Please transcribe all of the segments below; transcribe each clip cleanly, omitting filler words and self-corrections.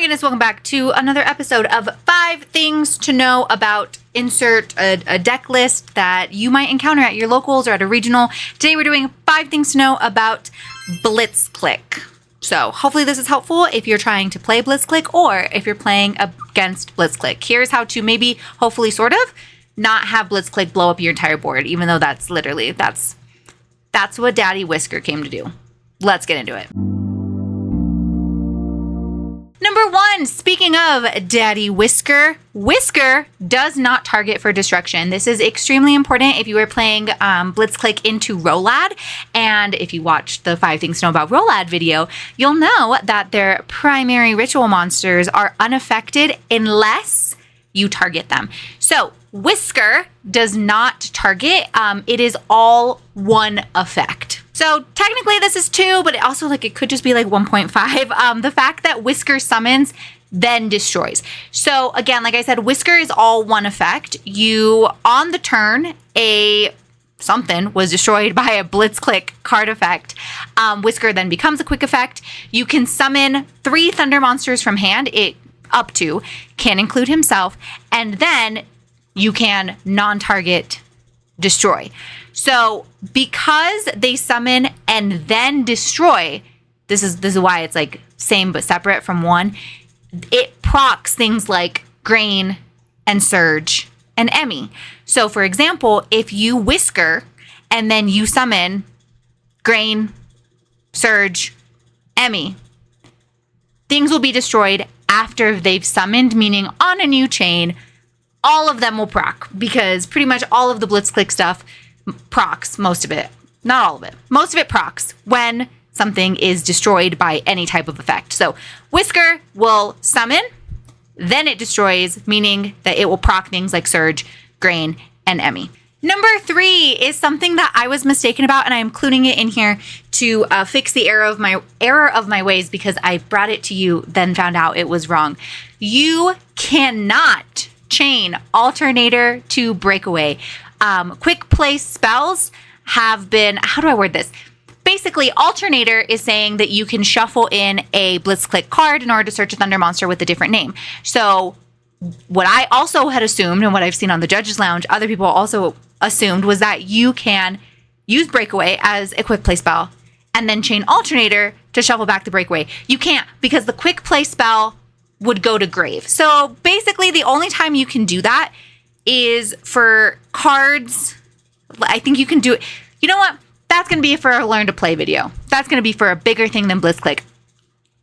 goodness, welcome back to another episode of 5 things to know about insert a deck list that you might encounter at your locals or at a regional. Today we're doing 5 things to know about Blitzclique. So hopefully this is helpful if you're trying to play Blitzclique or if you're playing against Blitzclique. Here's how to maybe, hopefully sort of, not have Blitzclique blow up your entire board, even though that's literally, that's what Daddy Whisker came to do. Let's get into it. Number 1, speaking of Daddy Whisker, Whisker does not target for destruction. This is extremely important if you are playing Blitzclique into Rolad. And if you watched the 5 things to know about Rolad video, you'll know that their primary ritual monsters are unaffected unless you target them. So Whisker does not target. It is all one effect. So technically this is 2, but it also it could just be 1.5. The fact that Whisker summons then destroys. So again, like I said, Whisker is all one effect. You, on the turn, something was destroyed by a Blitzclique card effect. Whisker then becomes a quick effect. You can summon 3 thunder monsters from hand. It up to can include himself, and then you can non-target destroy. So because they summon and then destroy, this is why it's same but separate from 1. It procs things like Grain and Surge and Emmy. So for example, if you Whisker and then you summon Grain, Surge, Emmy, things will be destroyed after they've summoned, meaning on a new chain, all of them will proc, because pretty much all of the Blitzclique stuff procs, most of it, not all of it, most of it procs when something is destroyed by any type of effect. So Whisker will summon, then it destroys, meaning that it will proc things like Surge, Grain, and Emmy. Number 3 is something that I was mistaken about, and I am including it in here to fix the error of my ways, because I brought it to you, then found out it was wrong. You cannot chain Alternator to Breakaway. Quick play spells have been, how do I word this? Basically, Alternator is saying that you can shuffle in a Blitzclique card in order to search a Thunder monster with a different name. So what I also had assumed, and what I've seen on the Judges Lounge, other people also assumed, was that you can use Breakaway as a quick play spell and then chain Alternator to shuffle back the Breakaway. You can't, because the quick play spell would go to grave. So basically the only time you can do that is for cards. I think you can do it. You know what? That's going to be for a learn to play video. That's going to be for a bigger thing than Blitzclique.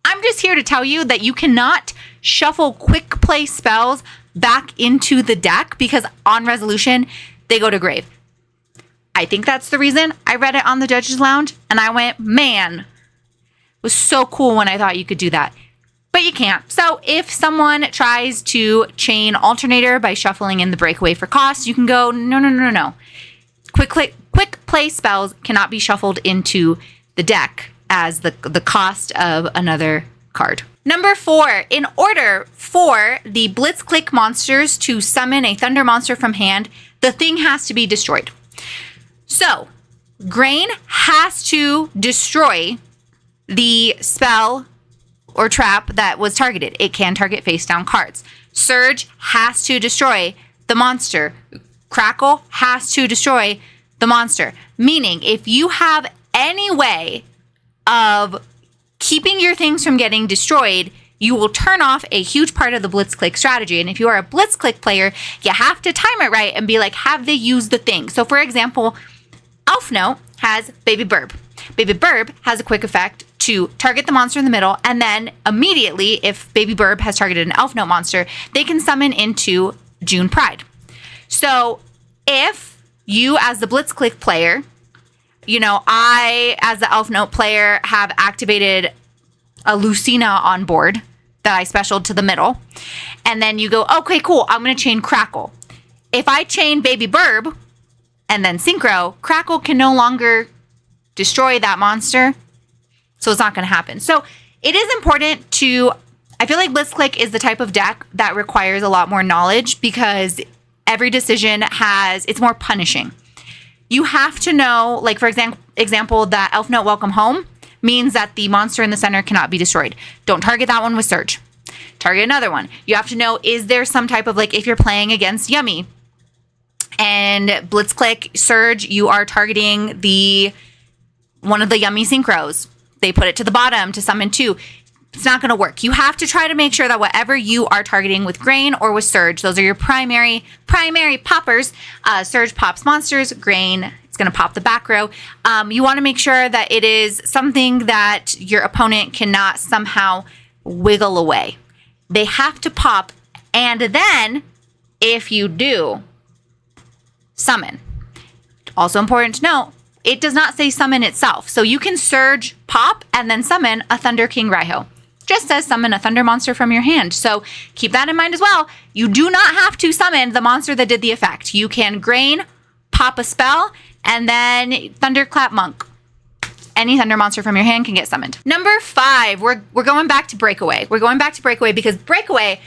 I'm just here to tell you that you cannot shuffle quick play spells back into the deck, because on resolution, they go to grave. I think that's the reason. I read it on the Judges Lounge and I went, man, it was so cool when I thought you could do that. But you can't. So if someone tries to chain Alternator by shuffling in the Breakaway for cost, you can go, no. Quick play spells cannot be shuffled into the deck as the cost of another card. Number 4, in order for the Blitzclique monsters to summon a Thunder monster from hand, the thing has to be destroyed. So Grain has to destroy the spell or trap that was targeted. It can target face down cards. Surge has to destroy the monster. Crackle has to destroy the monster. Meaning, if you have any way of keeping your things from getting destroyed, you will turn off a huge part of the Blitzclique strategy. And if you are a Blitzclique player, you have to time it right and be like, have they used the thing? So for example, Elf Note has Baby Burb. Baby Burb has a quick effect to target the monster in the middle, and then immediately, if Baby Burb has targeted an Elf Note monster, they can summon into June Pride. So if you, as the Blitzclique player, I, as the Elf Note player, have activated a Lucina on board that I specialed to the middle, and then you go, okay, cool, I'm going to chain Crackle. If I chain Baby Burb and then Synchro, Crackle can no longer destroy that monster, so it's not going to happen. So it is important to, I feel like Blitzclique is the type of deck that requires a lot more knowledge, because every decision it's more punishing. You have to know, for example, that Elf Note Welcome Home means that the monster in the center cannot be destroyed. Don't target that one with Surge. target another one. You have to know, is there some type of, like, if you're playing against Yummy and Blitzclique Surge, you are targeting one of the Yummy synchros. They put it to the bottom to summon 2. It's not going to work. You have to try to make sure that whatever you are targeting with Grain or with Surge, those are your primary poppers. Surge pops monsters. Grain, it's going to pop the back row. You want to make sure that it is something that your opponent cannot somehow wiggle away. They have to pop, and then if you do, summon. Also important to note, it does not say summon itself. So you can Surge, pop, and then summon a Thunder King Raiho. Just says summon a thunder monster from your hand. So keep that in mind as well. You do not have to summon the monster that did the effect. You can Grain, pop a spell, and then Thunderclap Monk. Any thunder monster from your hand can get summoned. Number 5, we're going back to Breakaway. We're going back to Breakaway because Breakaway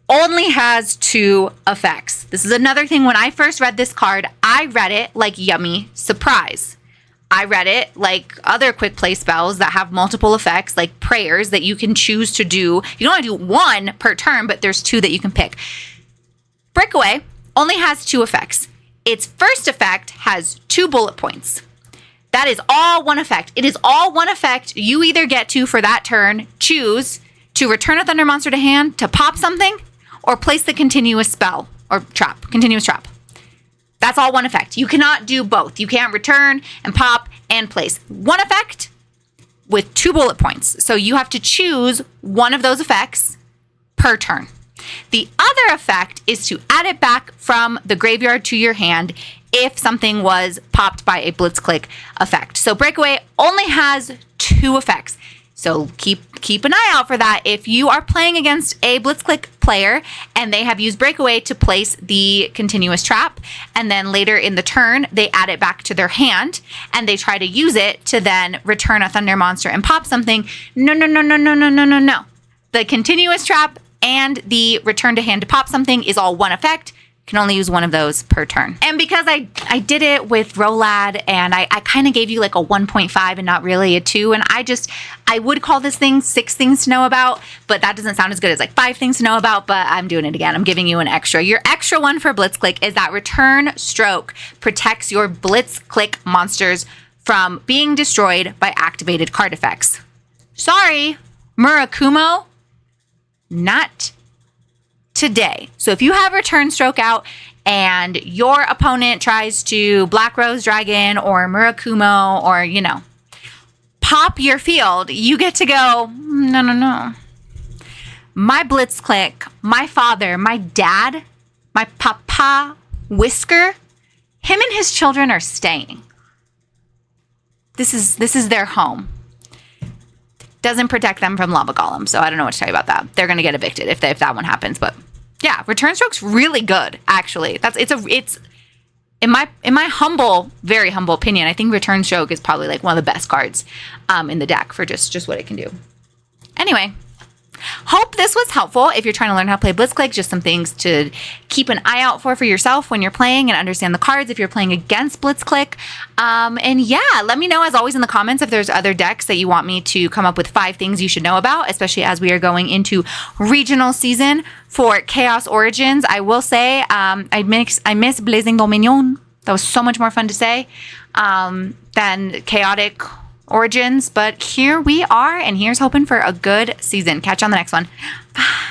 only has 2 effects. This is another thing. When I first read this card, I read it like Yummy Surprise. I read it like other quick play spells that have multiple effects, like prayers that you can choose to do. You can only do 1 per turn, but there's 2 that you can pick. Breakaway only has 2 effects. Its first effect has 2 bullet points. That is all 1 effect. It is all 1 effect. You either get to, for that turn, choose to return a thunder monster to hand, to pop something, or place the continuous spell or continuous trap. That's all 1 effect. You cannot do both. You can't return and pop and place. 1 effect with 2 bullet points. So you have to choose one of those effects per turn. The other effect is to add it back from the graveyard to your hand if something was popped by a Blitzclique effect. So Breakaway only has 2 effects. So keep an eye out for that. If you are playing against a Blitzclique player and they have used Breakaway to place the continuous trap, and then later in the turn they add it back to their hand and they try to use it to then return a thunder monster and pop something. No. The continuous trap and the return to hand to pop something is all 1 effect. Can only use 1 of those per turn. And because I did it with Rolad and I kind of gave you like a 1.5 and not really a 2. And I would call this thing 6 things to know about, but that doesn't sound as good as like 5 things to know about, but I'm doing it again. I'm giving you an extra. Your extra one for Blitzclique is that Return Stroke protects your Blitzclique monsters from being destroyed by activated card effects. Sorry, Murakumo, not today. So if you have Return Stroke out and your opponent tries to Black Rose Dragon or Murakumo or, pop your field, you get to go, no. My Blitzclique, my father, my dad, my papa, Whisker, him and his children are staying. This is their home. Doesn't protect them from Lava Golem, so I don't know what to tell you about that. They're going to get evicted if that one happens, but yeah, Return Stroke's really good, actually. It's in my very humble opinion, I think Return Stroke is probably like one of the best cards in the deck for just what it can do. Anyway, hope this was helpful. If you're trying to learn how to play Blitzclique, just some things to keep an eye out for yourself when you're playing and understand the cards if you're playing against Blitzclique. And yeah, let me know as always in the comments if there's other decks that you want me to come up with 5 things you should know about, especially as we are going into regional season for Chaos Origins. I will say I miss Blazing Dominion. That was so much more fun to say than Chaotic Origins, but here we are, and here's hoping for a good season. Catch you on the next one. Bye.